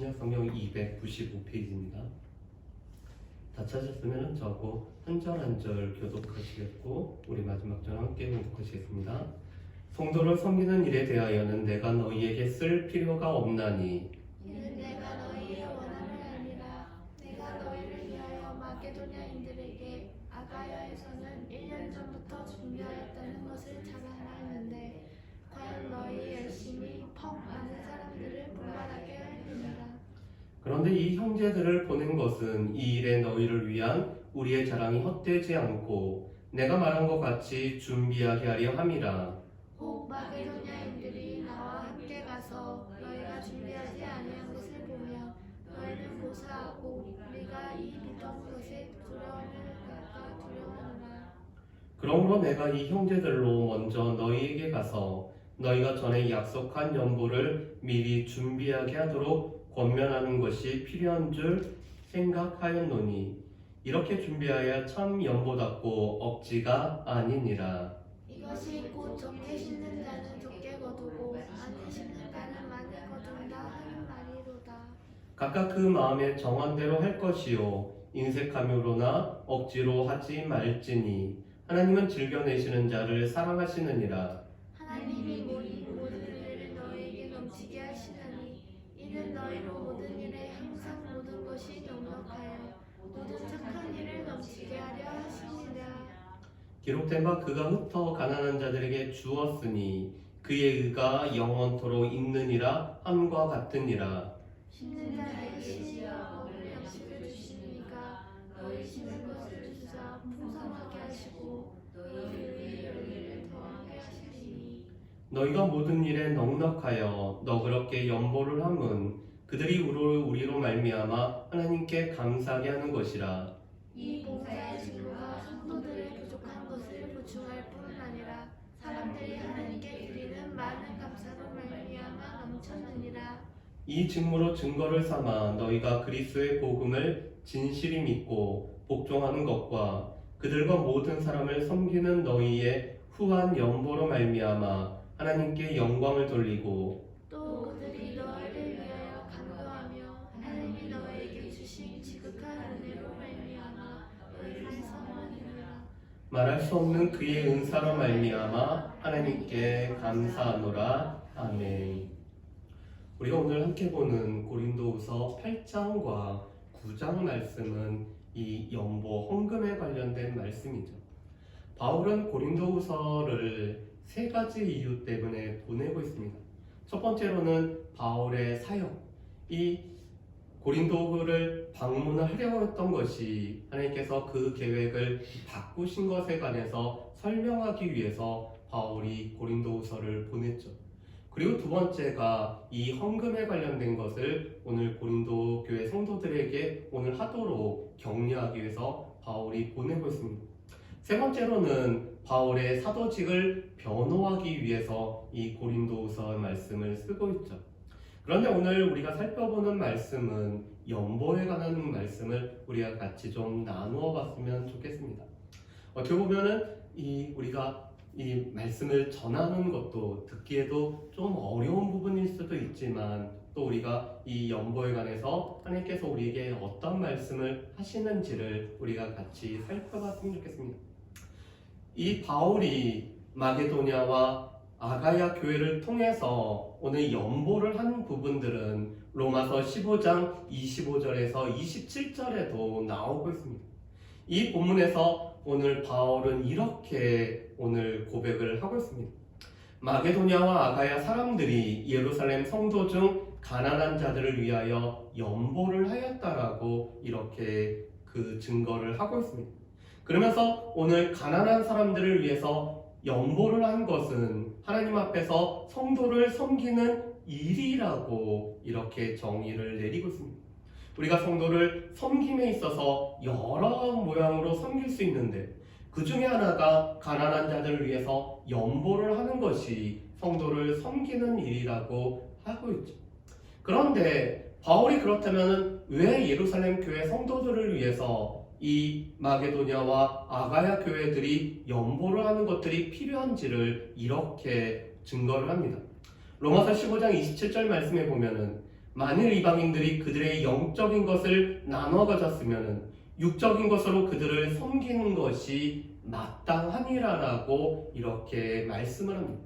신약성경 295페이지입니다. 다 찾았으면 저하고 한 절 한 절 교독하시겠고 우리 마지막 절 함께 교독하시겠습니다. 성도를 섬기는 일에 대하여는 내가 너희에게 쓸 필요가 없나니 이는 내가 너희의 원함을 아니라 내가 너희를 위하여 마게도냐인들에게 아가야에서는 1년 전부터 준비하였다는 것을 자랑하였는데 과연 너희 열심히 펑 많은 사람들을 분발하게 하였느니라. 그런데 이 형제들을 보낸 것은 이 일에 너희를 위한 우리의 자랑이 헛되지 않고 내가 말한 것 같이 준비하게 하려 함이라. 혹 마게도냐인들이 나와 함께 가서 너희가 준비하지 아니한 것을 보며 너희는 고사하고 우리가 이 믿던 것에 두려움을 갖다 두려워하노라. 그러므로 내가 이 형제들로 먼저 너희에게 가서 너희가 전에 약속한 연보를 미리 준비하게 하도록 권면하는 것이 필요한 줄 생각하였노니 이렇게 준비하여 참 연보답고 억지가 아니니라. 이것이 곧 적게 심는 자는 적게 거두고 많이 심는 자는 많이 거둔다 하는 말이로다. 각각 그 마음의 정한대로 할 것이요 인색함으로나 억지로 하지 말지니 하나님은 즐겨내시는 자를 사랑하시느니라. 하나님이 모든 일을 너희에게 넘치게 하시나니 이는 너희로 모든 일에 항상 모든 것이 넉넉하여 모든 착한 일을 넘치게 하려 하시니라. 기록된 바 그가 흩어 가난한 자들에게 주었으니 그의 의가 영원토록 있느니라 함과 같으니라. 심는 자에게 시시여 먹을 양식을 주시니까 너희 심는 것을 주사 풍성하게 하시고 너희의 열매를 더하게 하시리니 너희가 모든 일에 넉넉하여 너그럽게 연보를 함은 그들이 우리로 말미암아 하나님께 감사하게 하는 것이라. 이 봉사의 진로가 성도들의 부족한 것을 보충할 뿐 아니라 사람들이 하나님께 드리는 많은 감사로 말미암아 넘쳤느니라. 이 직무로 증거를 삼아 너희가 그리스도의 복음을 진실히 믿고 복종하는 것과 그들과 모든 사람을 섬기는 너희의 후한 연보로 말미암아 하나님께 영광을 돌리고 또 그들이 너희를 위하여 간구하며 하나님이 너희에게 주신 지극한 은혜로 말미암아 너희를 사모하느니라. 말할 수 없는 그의 은사로 말미암아 하나님께 감사하노라. 아멘. 우리가 오늘 함께 보는 고린도후서 8장과 9장 말씀은 이 연보 헌금에 관련된 말씀이죠. 바울은 고린도후서를 세 가지 이유 때문에 보내고 있습니다. 첫 번째로는 바울의 사역, 이 고린도를 방문하려고 했던 것이 하나님께서 그 계획을 바꾸신 것에 관해서 설명하기 위해서 바울이 고린도후서를 보냈죠. 그리고 두 번째가 이 헌금에 관련된 것을 오늘 고린도 교회 성도들에게 오늘 하도록 격려하기 위해서 바울이 보내고 있습니다. 세 번째로는 바울의 사도직을 변호하기 위해서 이 고린도후서 말씀을 쓰고 있죠. 그런데 오늘 우리가 살펴보는 말씀은 연보에 관한 말씀을 우리가 같이 좀 나누어 봤으면 좋겠습니다. 어떻게 보면은 우리가 이 말씀을 전하는 것도 듣기에도 좀 어려운 부분일 수도 있지만 또 우리가 이 연보에 관해서 하나님께서 우리에게 어떤 말씀을 하시는지를 우리가 같이 살펴봤으면 좋겠습니다. 이 바울이 마게도냐와 아가야 교회를 통해서 오늘 연보를 한 부분들은 로마서 15장 25절에서 27절에도 나오고 있습니다. 이 본문에서 오늘 바울은 이렇게 오늘 고백을 하고 있습니다. 마게도냐와 아가야 사람들이 예루살렘 성도 중 가난한 자들을 위하여 연보를 하였다라고 이렇게 그 증거를 하고 있습니다. 그러면서 오늘 가난한 사람들을 위해서 연보를 한 것은 하나님 앞에서 성도를 섬기는 일이라고 이렇게 정의를 내리고 있습니다. 우리가 성도를 섬김에 있어서 여러 모양으로 섬길 수 있는데 그 중에 하나가 가난한 자들을 위해서 연보를 하는 것이 성도를 섬기는 일이라고 하고 있죠. 그런데 바울이 그렇다면 왜 예루살렘 교회 성도들을 위해서 이 마게도냐와 아가야 교회들이 연보를 하는 것들이 필요한지를 이렇게 증거를 합니다. 로마서 15장 27절 말씀에 보면은 만일 이방인들이 그들의 영적인 것을 나눠 가졌으면 육적인 것으로 그들을 섬기는 것이 마땅하니라라고 이렇게 말씀을 합니다.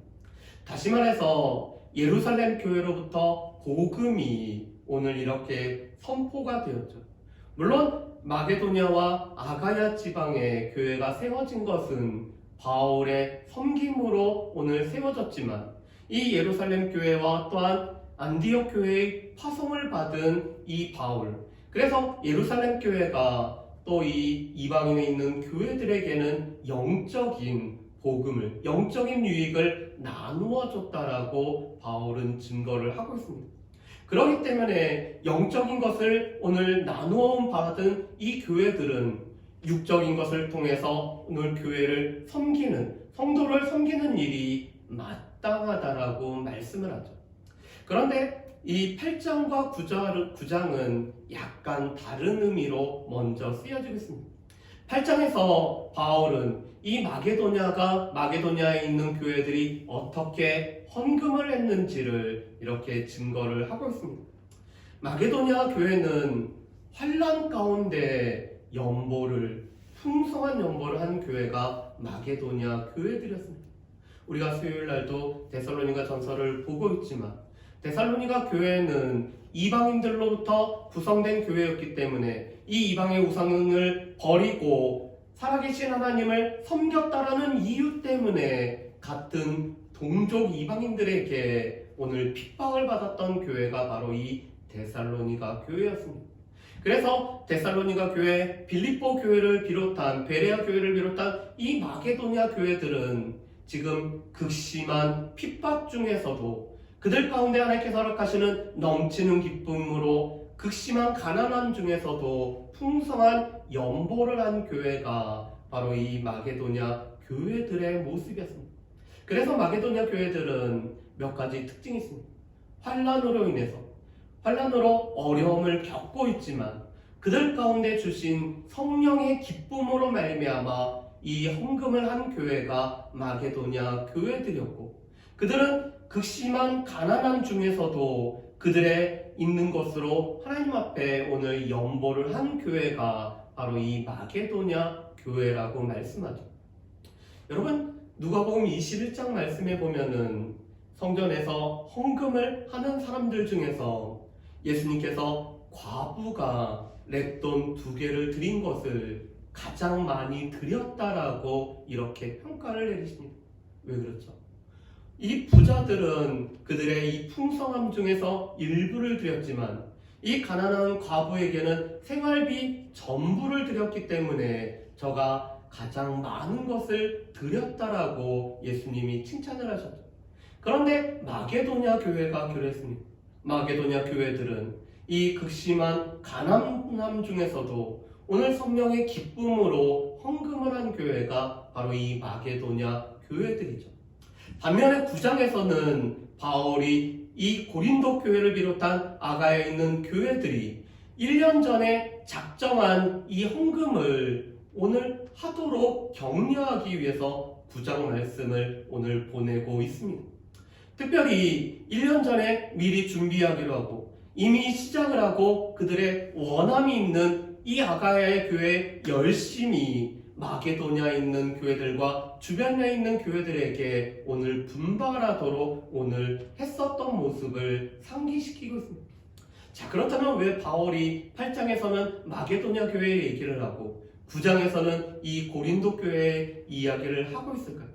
다시 말해서 예루살렘 교회로부터 복음이 오늘 이렇게 선포가 되었죠. 물론 마게도냐와 아가야 지방의 교회가 세워진 것은 바울의 섬김으로 오늘 세워졌지만 이 예루살렘 교회와 또한 안디옥 교회의 파송을 받은 이 바울, 그래서 예루살렘 교회가 또 이 이방인에 있는 교회들에게는 영적인 복음을, 영적인 유익을 나누어 줬다라고 바울은 증거를 하고 있습니다. 그렇기 때문에 영적인 것을 오늘 나누어 받은 이 교회들은 육적인 것을 통해서 오늘 교회를 섬기는, 성도를 섬기는 일이 마땅하다라고 말씀을 하죠. 그런데 이 8장과 9장은 약간 다른 의미로 먼저 쓰여지고 있습니다. 8장에서 바울은 이 마게도냐에 있는 교회들이 어떻게 헌금을 했는지를 이렇게 증거를 하고 있습니다. 마게도냐 교회는 환난 가운데 풍성한 연보를 한 교회가 마게도냐 교회들이었습니다. 우리가 수요일 날도 데살로니가 전서를 보고 있지만 데살로니가 교회는 이방인들로부터 구성된 교회였기 때문에 이 이방의 우상을 버리고 살아계신 하나님을 섬겼다라는 이유 때문에 같은 동족 이방인들에게 오늘 핍박을 받았던 교회가 바로 이 데살로니가 교회였습니다. 그래서 데살로니가 교회, 빌립보 교회를 비롯한 베레아 교회를 비롯한 이 마게도냐 교회들은 지금 극심한 핍박 중에서도 그들 가운데 하나님께서 허락하시는 넘치는 기쁨으로 극심한 가난함 중에서도 풍성한 연보를 한 교회가 바로 이 마게도냐 교회들의 모습이었습니다. 그래서 마게도냐 교회들은 몇 가지 특징이 있습니다. 환난으로 어려움을 겪고 있지만 그들 가운데 주신 성령의 기쁨으로 말미암아 이 헌금을 한 교회가 마게도냐 교회들이었고, 그들은 극심한 가난함 중에서도 그들의 있는 것으로 하나님 앞에 오늘 연보를 한 교회가 바로 이 마게도냐 교회라고 말씀하죠. 여러분, 누가복음 21장 말씀에 보면은 성전에서 헌금을 하는 사람들 중에서 예수님께서 과부가 렛돈 2개를 드린 것을 가장 많이 드렸다라고 이렇게 평가를 내리십니다. 왜 그렇죠? 이 부자들은 그들의 이 풍성함 중에서 일부를 드렸지만 이 가난한 과부에게는 생활비 전부를 드렸기 때문에 저가 가장 많은 것을 드렸다라고 예수님이 칭찬을 하셨죠. 그런데 마게도냐 교회가 그랬습니다. 마게도냐 교회들은 이 극심한 가난함 중에서도 오늘 성령의 기쁨으로 헌금을 한 교회가 바로 이 마게도냐 교회들이죠. 반면에 9장에서는 바울이 이 고린도 교회를 비롯한 아가야에 있는 교회들이 1년 전에 작정한 이 헌금을 오늘 하도록 격려하기 위해서 9장 말씀을 오늘 보내고 있습니다. 특별히 1년 전에 미리 준비하기로 하고 이미 시작을 하고 그들의 원함이 있는 이 아가야의 교회에 열심히 마게도냐에 있는 교회들과 주변에 있는 교회들에게 오늘 분발하도록 오늘 했었던 모습을 상기시키고 있습니다. 자, 그렇다면 왜 바울이 8장에서는 마게도냐 교회의 얘기를 하고 9장에서는 이 고린도 교회의 이야기를 하고 있을까요?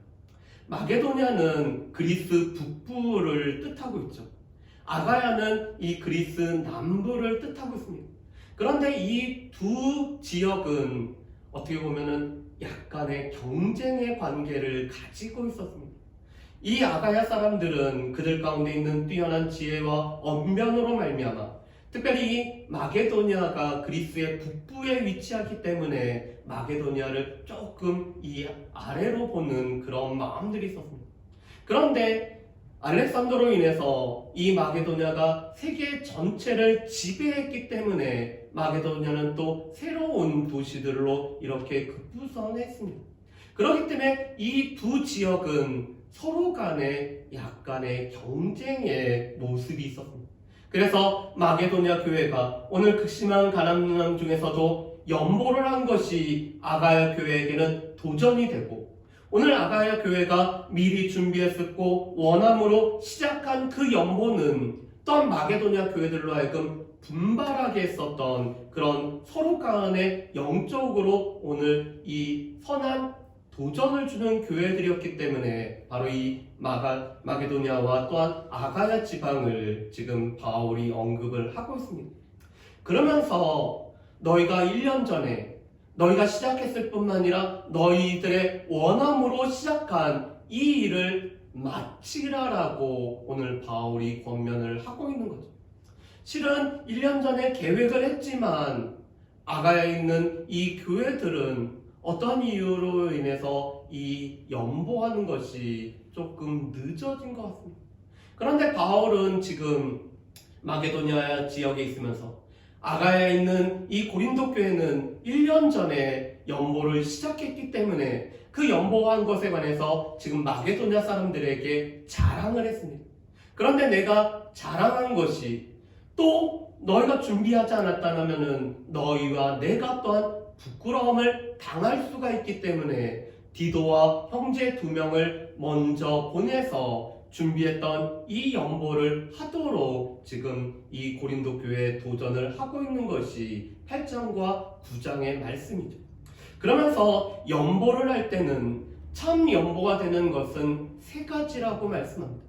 마게도냐는 그리스 북부를 뜻하고 있죠. 아가야는 이 그리스 남부를 뜻하고 있습니다. 그런데 이 두 지역은 어떻게 보면은 약간의 경쟁의 관계를 가지고 있었습니다. 이 아가야 사람들은 그들 가운데 있는 뛰어난 지혜와 언변으로 말미암아, 특별히 이 마게도냐가 그리스의 북부에 위치하기 때문에 마게도냐를 조금 이 아래로 보는 그런 마음들이 있었습니다. 그런데 알렉산더로 인해서 이 마게도냐가 세계 전체를 지배했기 때문에 마게도냐는 또 새로운 도시들로 이렇게 급부선했습니다. 그렇기 때문에 이 두 지역은 서로 간에 약간의 경쟁의 모습이 있었습니다. 그래서 마게도냐 교회가 오늘 극심한 가난남 중에서도 연보를 한 것이 아가야 교회에게는 도전이 되고, 오늘 아가야 교회가 미리 준비했었고 원함으로 시작한 그 연보는 또한 마게도냐 교회들로 하여금 분발하게 했었던 그런 서로 간에 영적으로 오늘 이 선한 도전을 주는 교회들이었기 때문에 바로 이 마게도냐와 또한 아가야 지방을 지금 바울이 언급을 하고 있습니다. 그러면서 너희가 1년 전에 너희가 시작했을 뿐만 아니라 너희들의 원함으로 시작한 이 일을 마치라라고 오늘 바울이 권면을 하고 있는 거죠. 실은 1년 전에 계획을 했지만 아가야에 있는 이 교회들은 어떤 이유로 인해서 이 연보하는 것이 조금 늦어진 것 같습니다. 그런데 바울은 지금 마게도냐 지역에 있으면서 아가야에 있는 이 고린도 교회는 1년 전에 연보를 시작했기 때문에 그 연보한 것에 관해서 지금 마게도냐 사람들에게 자랑을 했습니다. 그런데 내가 자랑한 것이 또 너희가 준비하지 않았다면 너희와 내가 또한 부끄러움을 당할 수가 있기 때문에 디도와 형제 2명을 먼저 보내서 준비했던 이 연보를 하도록 지금 이 고린도 교회에 도전을 하고 있는 것이 8장과 9장의 말씀이죠. 그러면서 연보를 할 때는 참 연보가 되는 것은 3가지라고 말씀합니다.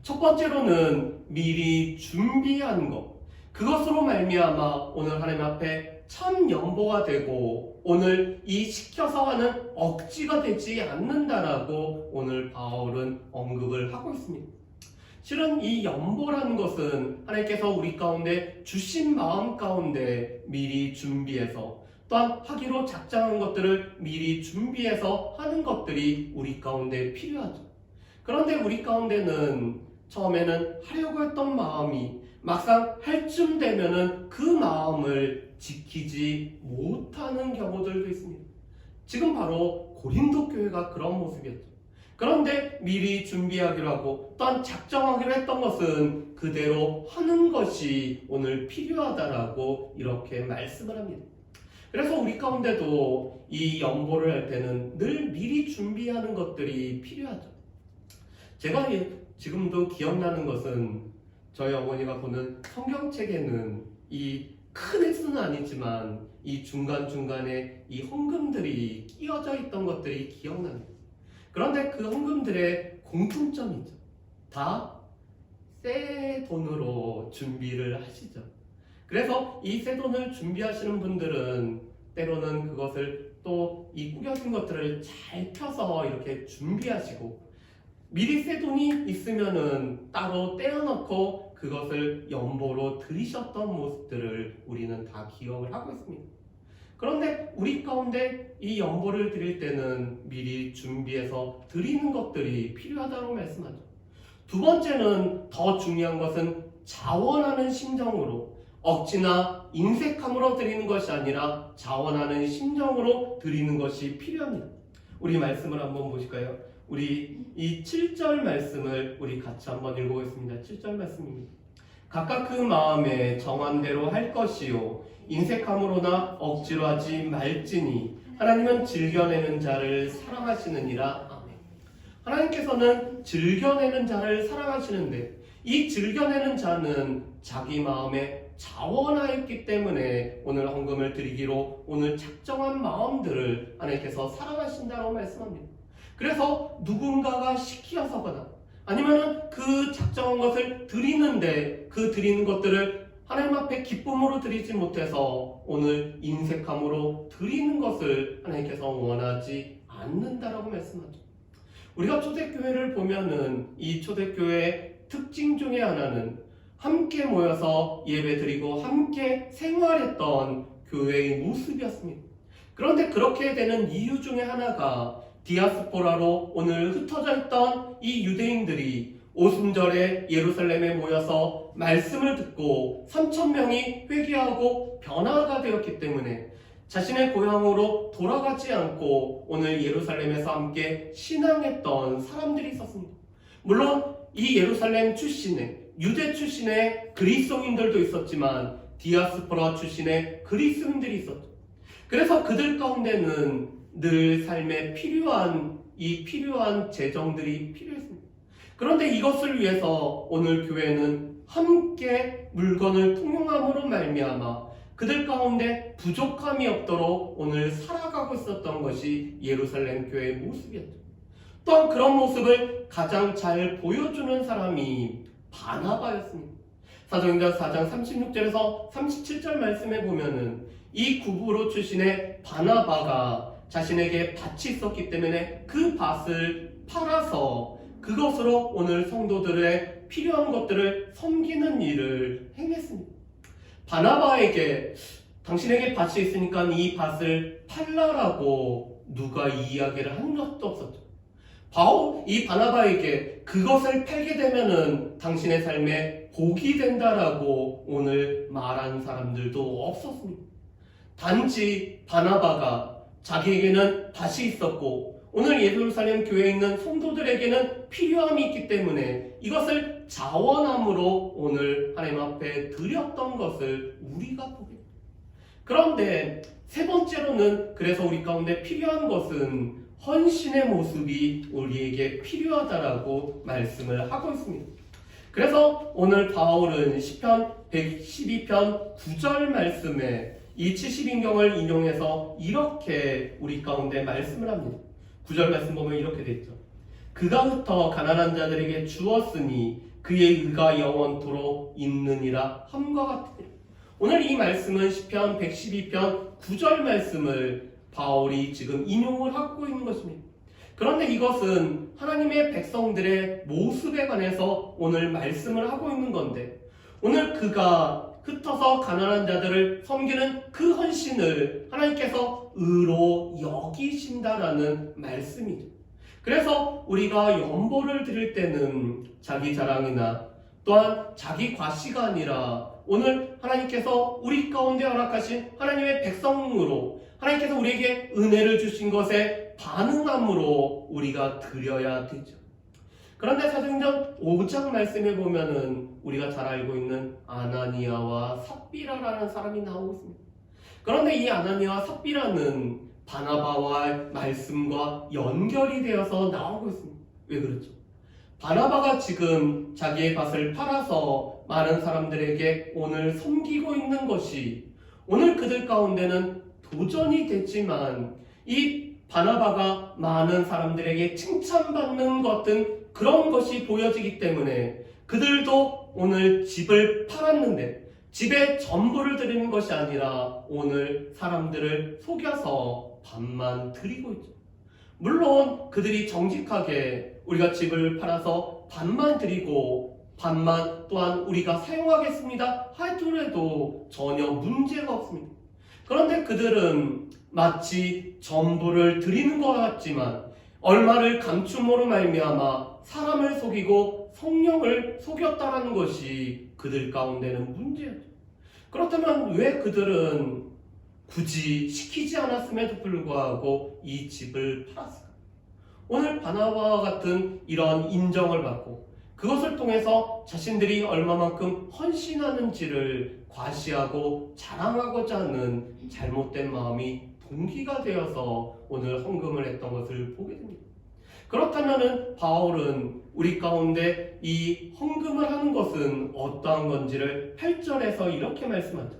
첫 번째로는 미리 준비한 것, 그것으로 말미암아 오늘 하나님 앞에 참 연보가 되고 오늘 이 시켜서 하는 억지가 되지 않는다라고 오늘 바울은 언급을 하고 있습니다. 실은 이 연보라는 것은 하나님께서 우리 가운데 주신 마음 가운데 미리 준비해서 또한 하기로 작정한 것들을 미리 준비해서 하는 것들이 우리 가운데 필요하죠. 그런데 우리 가운데는 처음에는 하려고 했던 마음이 막상 할 쯤 되면은 그 마음을 지키지 못하는 경우들도 있습니다. 지금 바로 고린도 교회가 그런 모습이었죠. 그런데 미리 준비하기로 하고 또한 작정하기로 했던 것은 그대로 하는 것이 오늘 필요하다라고 이렇게 말씀을 합니다. 그래서 우리 가운데도 이 연보를 할 때는 늘 미리 준비하는 것들이 필요하죠. 제가 지금도 기억나는 것은 저희 어머니가 보는 성경책에는 이 큰 횟수는 아니지만 이 중간중간에 이 헌금들이 끼어져 있던 것들이 기억납니다. 그런데 그 헌금들의 공통점이 있죠. 다 새 돈으로 준비를 하시죠. 그래서 이 새 돈을 준비하시는 분들은 때로는 그것을 또 이 꾸겨진 것들을 잘 펴서 이렇게 준비하시고 미리 새 돈이 있으면은 따로 떼어놓고 그것을 연보로 드리셨던 모습들을 우리는 다 기억을 하고 있습니다. 그런데 우리 가운데 이 연보를 드릴 때는 미리 준비해서 드리는 것들이 필요하다고 말씀하죠. 두 번째는 더 중요한 것은 자원하는 심정으로 억지나 인색함으로 드리는 것이 아니라 자원하는 심정으로 드리는 것이 필요합니다. 우리 말씀을 한번 보실까요? 우리 이 7절 말씀을 우리 같이 한번 읽어보겠습니다. 7절 말씀입니다. 각각 그 마음에 정한 대로 할 것이요 인색함으로나 억지로 하지 말지니 하나님은 즐겨내는 자를 사랑하시느니라. 아멘. 하나님께서는 즐겨내는 자를 사랑하시는데 이 즐겨내는 자는 자기 마음에 자원하였기 때문에 오늘 헌금을 드리기로 오늘 작정한 마음들을 하나님께서 사랑하신다고 말씀합니다. 그래서 누군가가 시키어서거나 아니면 그 작정한 것을 드리는데 그 드리는 것들을 하나님 앞에 기쁨으로 드리지 못해서 오늘 인색함으로 드리는 것을 하나님께서 원하지 않는다라고 말씀하죠. 우리가 초대교회를 보면은 이 초대교회의 특징 중에 하나는 함께 모여서 예배드리고 함께 생활했던 교회의 모습이었습니다. 그런데 그렇게 되는 이유 중에 하나가 디아스포라로 오늘 흩어져 있던 이 유대인들이 오순절에 예루살렘에 모여서 말씀을 듣고 3,000명이 회개하고 변화가 되었기 때문에 자신의 고향으로 돌아가지 않고 오늘 예루살렘에서 함께 신앙했던 사람들이 있었습니다. 물론 이 예루살렘 출신의 유대 출신의 그리스도인들도 있었지만 디아스포라 출신의 그리스도인들이 있었죠. 그래서 그들 가운데는 늘 삶에 필요한 재정들이 필요했습니다. 그런데 이것을 위해서 오늘 교회는 함께 물건을 통용함으로 말미암아 그들 가운데 부족함이 없도록 오늘 살아가고 있었던 것이 예루살렘 교회의 모습이었죠. 또한 그런 모습을 가장 잘 보여주는 사람이 바나바였습니다. 사도행전 4장 36절에서 37절 말씀에 보면은 이 구브로 출신의 바나바가 자신에게 밭이 있었기 때문에 그 밭을 팔아서 그것으로 오늘 성도들의 필요한 것들을 섬기는 일을 행했습니다. 바나바에게 당신에게 밭이 있으니까 이 밭을 팔라라고 누가 이야기를 한 적도 없었죠. 이 바나바에게 그것을 팔게 되면은 당신의 삶에 복이 된다라고 오늘 말한 사람들도 없었습니다. 단지 바나바가 자기에게는 밭이 있었고 오늘 예루살렘 교회에 있는 성도들에게는 필요함이 있기 때문에 이것을 자원함으로 오늘 하나님 앞에 드렸던 것을 우리가 보게 됩니다. 그런데 세 번째로는 그래서 우리 가운데 필요한 것은 헌신의 모습이 우리에게 필요하다라고 말씀을 하고 있습니다. 그래서 오늘 바울은 시편 112편 9절 말씀에 이 70인경을 인용해서 이렇게 우리 가운데 말씀을 합니다. 9절 말씀 보면 이렇게 돼 있죠. 그가 흩어 가난한 자들에게 주었으니 그의 의가 영원토록 있느니라 함과 같으니라. 오늘 이 말씀은 시편 112편 9절 말씀을 바울이 지금 인용을 하고 있는 것입니다. 그런데 이것은 하나님의 백성들의 모습에 관해서 오늘 말씀을 하고 있는 건데 오늘 그가 흩어서 가난한 자들을 섬기는 그 헌신을 하나님께서 의로 여기신다라는 말씀이죠. 그래서 우리가 연보를 드릴 때는 자기 자랑이나 또한 자기 과시가 아니라 오늘 하나님께서 우리 가운데 허락하신 하나님의 백성으로 하나님께서 우리에게 은혜를 주신 것에 반응함으로 우리가 드려야 되죠. 그런데 사도행전 5장 말씀에 보면은 우리가 잘 알고 있는 아나니아와 삽비라라는 사람이 나오고 있습니다. 그런데 이 아나니아와 삽비라는 바나바와 말씀과 연결이 되어서 나오고 있습니다. 왜 그렇죠? 바나바가 지금 자기의 밭을 팔아서 많은 사람들에게 오늘 섬기고 있는 것이 오늘 그들 가운데는 도전이 됐지만 이 바나바가 많은 사람들에게 칭찬받는 것 같은 그런 것이 보여지기 때문에 그들도 오늘 집을 팔았는데 집에 전부를 드리는 것이 아니라 오늘 사람들을 속여서 반만 드리고 있죠. 물론 그들이 정직하게 우리가 집을 팔아서 반만 드리고 반만 또한 우리가 사용하겠습니다 하더라도 전혀 문제가 없습니다. 그런데 그들은 마치 전부를 드리는 것 같지만 얼마를 감춤으로 말미암아 사람을 속이고 성령을 속였다라는 것이 그들 가운데는 문제였죠. 그렇다면 왜 그들은 굳이 시키지 않았음에도 불구하고 이 집을 팔았을까? 오늘 바나바와 같은 이런 인정을 받고 그것을 통해서 자신들이 얼마만큼 헌신하는지를 과시하고 자랑하고자 하는 잘못된 마음이 동기가 되어서 오늘 헌금을 했던 것을 보게 됩니다. 그렇다면 바울은 우리 가운데 이 헌금을 하는 것은 어떠한 건지를 8절에서 이렇게 말씀하죠.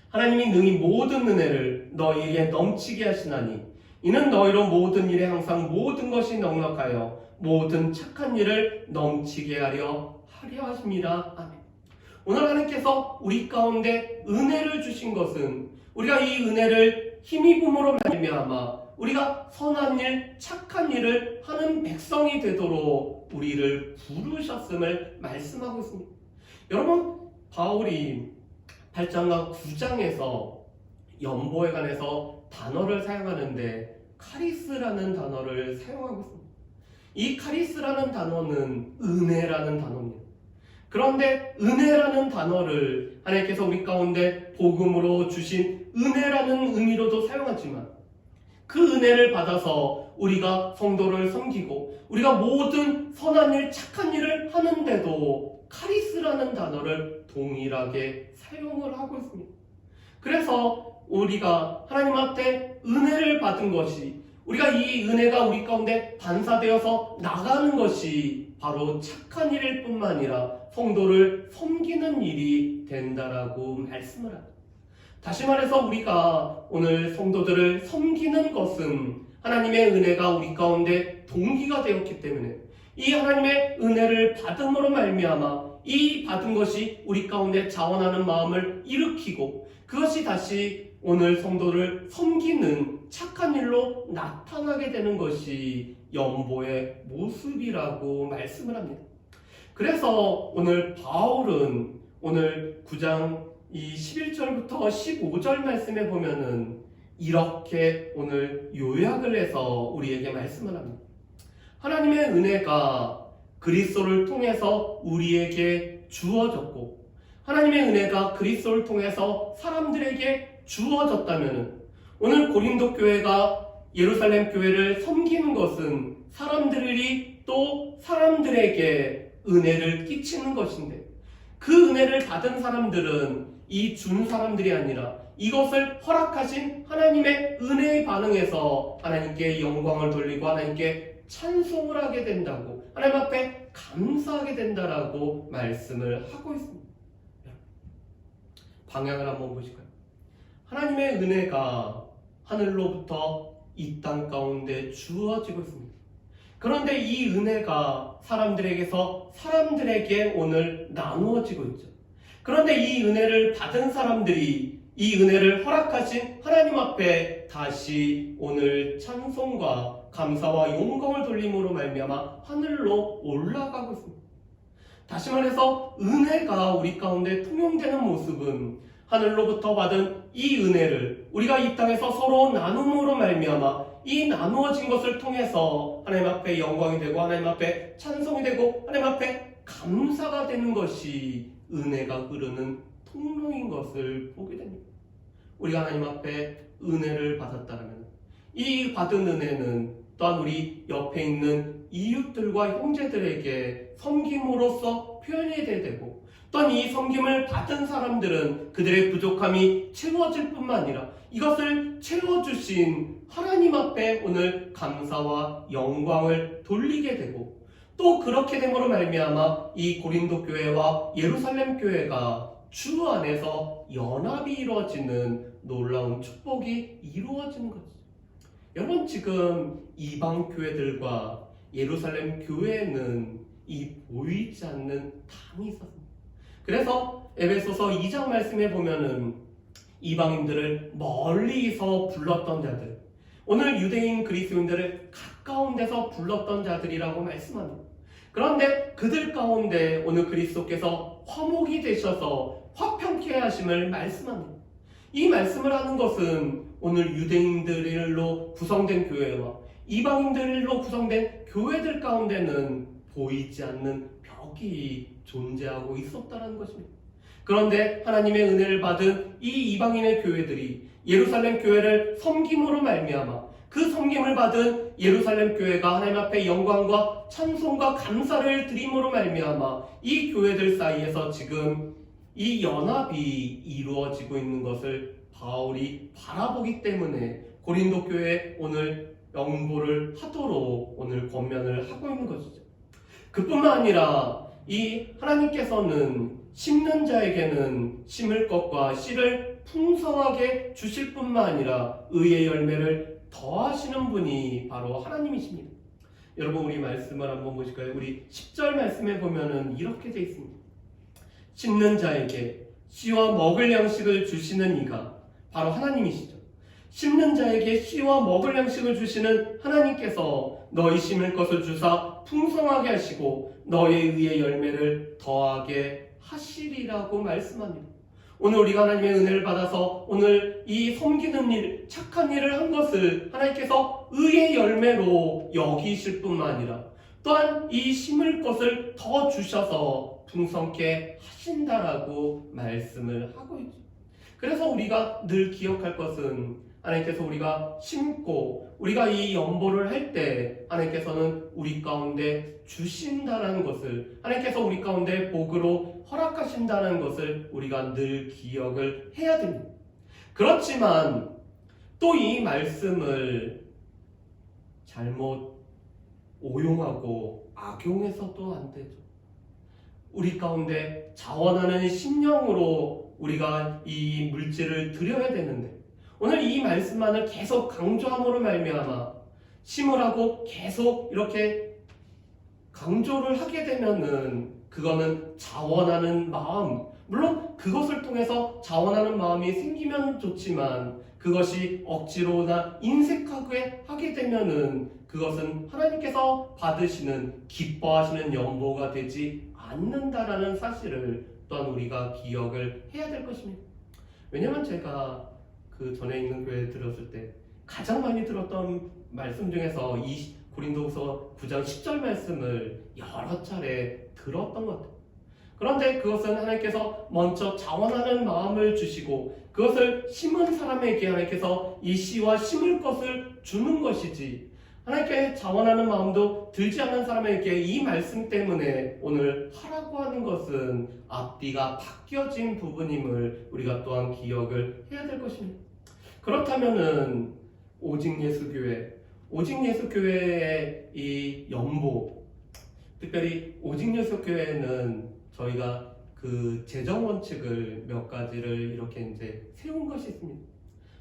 하나님이 능히 모든 은혜를 너희에게 넘치게 하시나니 이는 너희로 모든 일에 항상 모든 것이 넉넉하여 모든 착한 일을 넘치게 하려 하심이라. 아멘. 오늘 하나님께서 우리 가운데 은혜를 주신 것은 우리가 이 은혜를 힘입음으로 말미암아 우리가 선한 일, 착한 일을 하는 백성이 되도록 우리를 부르셨음을 말씀하고 있습니다. 여러분, 바울이 8장과 9장에서 연보에 관해서 단어를 사용하는데 카리스라는 단어를 사용하고 있습니다. 이 카리스라는 단어는 은혜라는 단어입니다. 그런데 은혜라는 단어를 하나님께서 우리 가운데 복음으로 주신 은혜라는 의미로도 사용하지만 그 은혜를 받아서 우리가 성도를 섬기고 우리가 모든 선한 일, 착한 일을 하는데도 카리스라는 단어를 동일하게 사용을 하고 있습니다. 그래서 우리가 하나님 앞에 은혜를 받은 것이, 우리가 이 은혜가 우리 가운데 반사되어서 나가는 것이 바로 착한 일일 뿐만 아니라 성도를 섬기는 일이 된다라고 말씀을 합니다. 다시 말해서 우리가 오늘 성도들을 섬기는 것은 하나님의 은혜가 우리 가운데 동기가 되었기 때문에 이 하나님의 은혜를 받음으로 말미암아 이 받은 것이 우리 가운데 자원하는 마음을 일으키고 그것이 다시 오늘 성도를 섬기는 착한 일로 나타나게 되는 것이 연보의 모습이라고 말씀을 합니다. 그래서 오늘 바울은 오늘 9장 이 11절부터 15절 말씀에 보면은 이렇게 오늘 요약을 해서 우리에게 말씀을 합니다. 하나님의 은혜가 그리스도를 통해서 우리에게 주어졌고 하나님의 은혜가 그리스도를 통해서 사람들에게 주어졌다면 오늘 고린도 교회가 예루살렘 교회를 섬기는 것은 사람들이 또 사람들에게 은혜를 끼치는 것인데 그 은혜를 받은 사람들은 이 준 사람들이 아니라 이것을 허락하신 하나님의 은혜에 반응해서 하나님께 영광을 돌리고 하나님께 찬송을 하게 된다고 하나님 앞에 감사하게 된다라고 말씀을 하고 있습니다. 방향을 한번 보실까요? 하나님의 은혜가 하늘로부터 이 땅 가운데 주어지고 있습니다. 그런데 이 은혜가 사람들에게서 사람들에게 오늘 나누어지고 있죠. 그런데 이 은혜를 받은 사람들이 이 은혜를 허락하신 하나님 앞에 다시 오늘 찬송과 감사와 영광을 돌림으로 말미암아 하늘로 올라가고 있습니다. 다시 말해서 은혜가 우리 가운데 통용되는 모습은 하늘로부터 받은 이 은혜를 우리가 이 땅에서 서로 나눔으로 말미암아 이 나누어진 것을 통해서 하나님 앞에 영광이 되고 하나님 앞에 찬송이 되고 하나님 앞에 감사가 되는 것이 은혜가 흐르는 통로인 것을 보게 됩니다. 우리가 하나님 앞에 은혜를 받았다면 이 받은 은혜는 또한 우리 옆에 있는 이웃들과 형제들에게 섬김으로써 표현이 돼야 되고 또한 이 섬김을 받은 사람들은 그들의 부족함이 채워질 뿐만 아니라 이것을 채워주신 하나님 앞에 오늘 감사와 영광을 돌리게 되고 또 그렇게 됨으로 말미암아 이 고린도 교회와 예루살렘 교회가 주 안에서 연합이 이루어지는 놀라운 축복이 이루어지는 거죠. 여러분 지금 이방 교회들과 예루살렘 교회는 이 보이지 않는 담이 있었습니다. 그래서 에베소서 2장 말씀에 보면은 이방인들을 멀리서 불렀던 자들, 오늘 유대인 그리스도인들을 가까운 데서 불렀던 자들이라고 말씀합니다. 그런데 그들 가운데 오늘 그리스도께서 화목이 되셔서 화평케 하심을 말씀합니다. 이 말씀을 하는 것은 오늘 유대인들로 구성된 교회와 이방인들로 구성된 교회들 가운데는 보이지 않는 벽이 존재하고 있었다는 것입니다. 그런데 하나님의 은혜를 받은 이 이방인의 교회들이 예루살렘 교회를 섬김으로 말미암아 그 섬김을 받은 예루살렘 교회가 하나님 앞에 영광과 찬송과 감사를 드림으로 말미암아 이 교회들 사이에서 지금 이 연합이 이루어지고 있는 것을 바울이 바라보기 때문에 고린도 교회에 오늘 영보를 하도록 오늘 권면을 하고 있는 것이죠. 그뿐만 아니라 이 하나님께서는 심는 자에게는 심을 것과 씨를 풍성하게 주실 뿐만 아니라 의의 열매를 더하시는 분이 바로 하나님이십니다. 여러분 우리 말씀을 한번 보실까요? 우리 10절 말씀에 보면은 이렇게 되어 있습니다. 심는 자에게 씨와 먹을 양식을 주시는 이가 바로 하나님이시죠. 심는 자에게 씨와 먹을 양식을 주시는 하나님께서 너희 심을 것을 주사 풍성하게 하시고 너의 의의 열매를 더하게 하시리라고 말씀합니다. 오늘 우리가 하나님의 은혜를 받아서 오늘 이 섬기는 일, 착한 일을 한 것을 하나님께서 의의 열매로 여기실 뿐만 아니라 또한 이 심을 것을 더 주셔서 풍성케 하신다라고 말씀을 하고 있죠. 그래서 우리가 늘 기억할 것은 하나님께서 우리가 심고 우리가 이 연보를 할 때 하나님께서는 우리 가운데 주신다는 것을, 하나님께서 우리 가운데 복으로 허락하신다는 것을 우리가 늘 기억을 해야 됩니다. 그렇지만 또 이 말씀을 잘못 오용하고 악용해서도 안 되죠. 우리 가운데 자원하는 심령으로 우리가 이 물질을 드려야 되는데, 오늘 이 말씀만을 계속 강조함으로 말미암아 심으라고 계속 이렇게 강조를 하게 되면은 그거는 자원하는 마음, 물론 그것을 통해서 자원하는 마음이 생기면 좋지만 그것이 억지로나 인색하게 하게 되면은 그것은 하나님께서 받으시는 기뻐하시는 연보가 되지 않는다라는 사실을 또한 우리가 기억을 해야 될 것입니다. 왜냐하면 제가 그 전에 있는 교회에 들었을 때 가장 많이 들었던 말씀 중에서 이 고린도후서 9장 10절 말씀을 여러 차례 들었던 것 같아요. 그런데 그것은 하나님께서 먼저 자원하는 마음을 주시고 그것을 심은 사람에게 하나님께서 이 씨와 심을 것을 주는 것이지, 하나님께 자원하는 마음도 들지 않는 사람에게 이 말씀 때문에 오늘 하라고 하는 것은 앞뒤가 바뀌어진 부분임을 우리가 또한 기억을 해야 될 것입니다. 그렇다면은 오직 예수교회의 이 연보, 특별히 오직 예수교회는 저희가 그 재정 원칙을 몇 가지를 이렇게 이제 세운 것이 있습니다.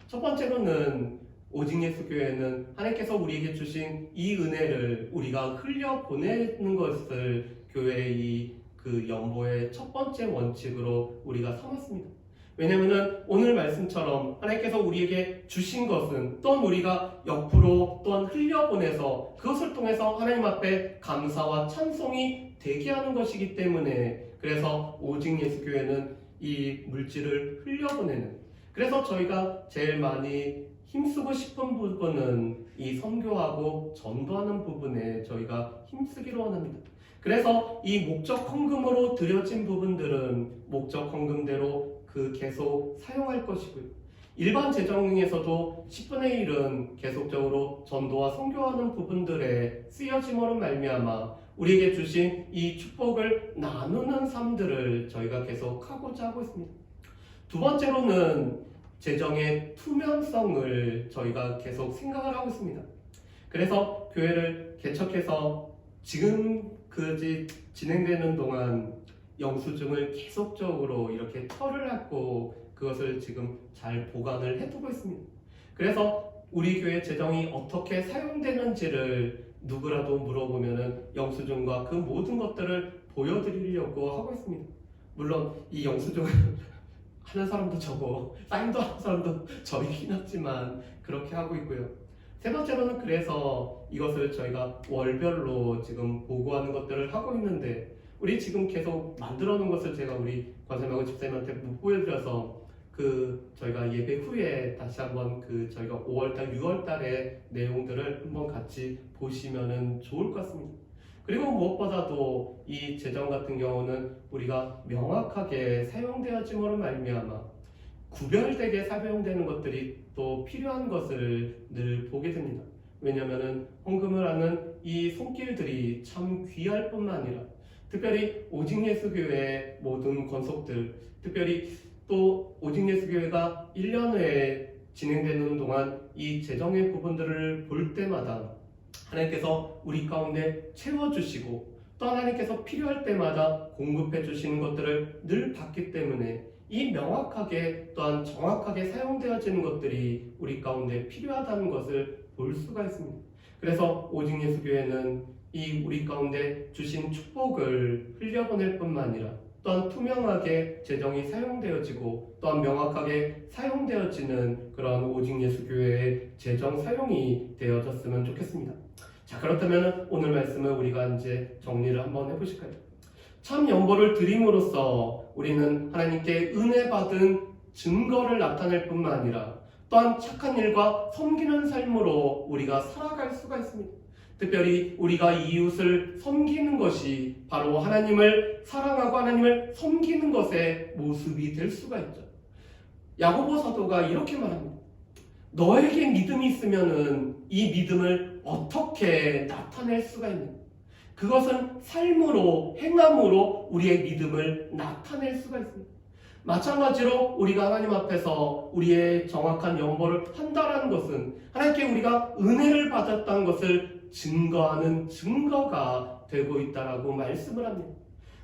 첫 번째로는 오직 예수교회는 하나님께서 우리에게 주신 이 은혜를 우리가 흘려 보내는 것을 교회의 그 연보의 첫 번째 원칙으로 우리가 삼았습니다. 왜냐하면 오늘 말씀처럼 하나님께서 우리에게 주신 것은 또한 우리가 옆으로 또한 흘려보내서 그것을 통해서 하나님 앞에 감사와 찬송이 되게 하는 것이기 때문에, 그래서 오직 예수교회는 이 물질을 흘려보내는, 그래서 저희가 제일 많이 힘쓰고 싶은 부분은 이 선교하고 전도하는 부분에 저희가 힘쓰기로 원합니다. 그래서 이 목적 헌금으로 드려진 부분들은 목적 헌금대로 계속 사용할 것이고요. 일반 재정에서도 10분의 1은 계속적으로 전도와 선교하는 부분들에 쓰여짐으로 말미암아 우리에게 주신 이 축복을 나누는 삶들을 저희가 계속 하고자 하고 있습니다. 두 번째로는 재정의 투명성을 저희가 계속 생각을 하고 있습니다. 그래서 교회를 개척해서 지금 진행되는 동안 영수증을 계속적으로 이렇게 털을 하고 그것을 지금 잘 보관을 해두고 있습니다. 그래서 우리 교회 재정이 어떻게 사용되는지를 누구라도 물어보면은 영수증과 그 모든 것들을 보여드리려고 하고 있습니다. 물론 이 영수증을 하는 사람도 저고 사인도 하는 사람도 저이긴 하지만 그렇게 하고 있고요. 세 번째로는 그래서 이것을 저희가 월별로 지금 보고하는 것들을 하고 있는데, 우리 지금 계속 만들어 놓은 것을 제가 우리 권사님하고 집사님한테 못 보여드려서 저희가 예배 후에 다시 한번 저희가 5월달, 6월달의 내용들을 한번 같이 보시면은 좋을 것 같습니다. 그리고 무엇보다도 이 재정 같은 경우는 우리가 명확하게 사용되어짐으로 말미암아 구별되게 사용되는 것들이 또 필요한 것을 늘 보게 됩니다. 왜냐하면은 헌금을 하는 이 손길들이 참 귀할 뿐만 아니라 특별히 오직 예수교회의 모든 권속들, 특별히 또 오직 예수교회가 1년 후에 진행되는 동안 이 재정의 부분들을 볼 때마다 하나님께서 우리 가운데 채워주시고 또 하나님께서 필요할 때마다 공급해 주시는 것들을 늘 봤기 때문에 이 명확하게 또한 정확하게 사용되어지는 것들이 우리 가운데 필요하다는 것을 볼 수가 있습니다. 그래서 오직 예수교회는 이 우리 가운데 주신 축복을 흘려보낼 뿐만 아니라 또한 투명하게 재정이 사용되어지고 또한 명확하게 사용되어지는 그런 오직 예수교회의 재정 사용이 되어졌으면 좋겠습니다. 자, 그렇다면 오늘 말씀을 우리가 이제 정리를 한번 해보실까요? 참 연보를 드림으로써 우리는 하나님께 은혜 받은 증거를 나타낼 뿐만 아니라 또한 착한 일과 섬기는 삶으로 우리가 살아갈 수가 있습니다. 특별히 우리가 이웃을 섬기는 것이 바로 하나님을 사랑하고 하나님을 섬기는 것의 모습이 될 수가 있죠. 야고보 사도가 이렇게 말합니다. 너에게 믿음이 있으면은 이 믿음을 어떻게 나타낼 수가 있는가? 그것은 삶으로, 행함으로 우리의 믿음을 나타낼 수가 있습니다. 마찬가지로 우리가 하나님 앞에서 우리의 정확한 연보를 한다라는 것은 하나님께 우리가 은혜를 받았다는 것을 증거하는 증거가 되고 있다라고 말씀을 합니다.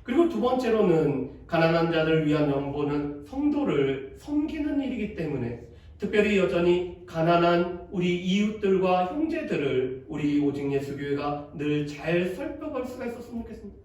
그리고 두 번째로는 가난한 자들을 위한 연보는 성도를 섬기는 일이기 때문에 특별히 여전히 가난한 우리 이웃들과 형제들을 우리 오직 예수교회가 늘 잘 살펴볼 수가 있었으면 좋겠습니다.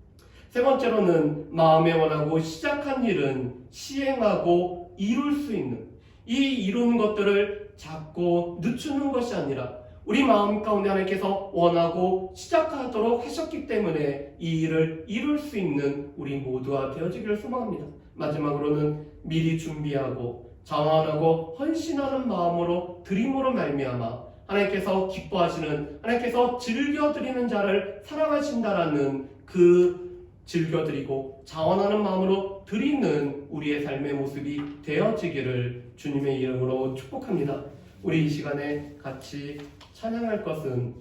세 번째로는 마음에 원하고 시작한 일은 시행하고 이룰 수 있는, 이 이루는 것들을 자꾸 늦추는 것이 아니라 우리 마음 가운데 하나님께서 원하고 시작하도록 하셨기 때문에 이 일을 이룰 수 있는 우리 모두가 되어지기를 소망합니다. 마지막으로는 미리 준비하고 자원하고 헌신하는 마음으로 드림으로 말미암아 하나님께서 기뻐하시는, 하나님께서 즐겨드리는 자를 사랑하신다라는 그 즐겨드리고 자원하는 마음으로 드리는 우리의 삶의 모습이 되어지기를 주님의 이름으로 축복합니다. 우리 이 시간에 같이 찬양할 것은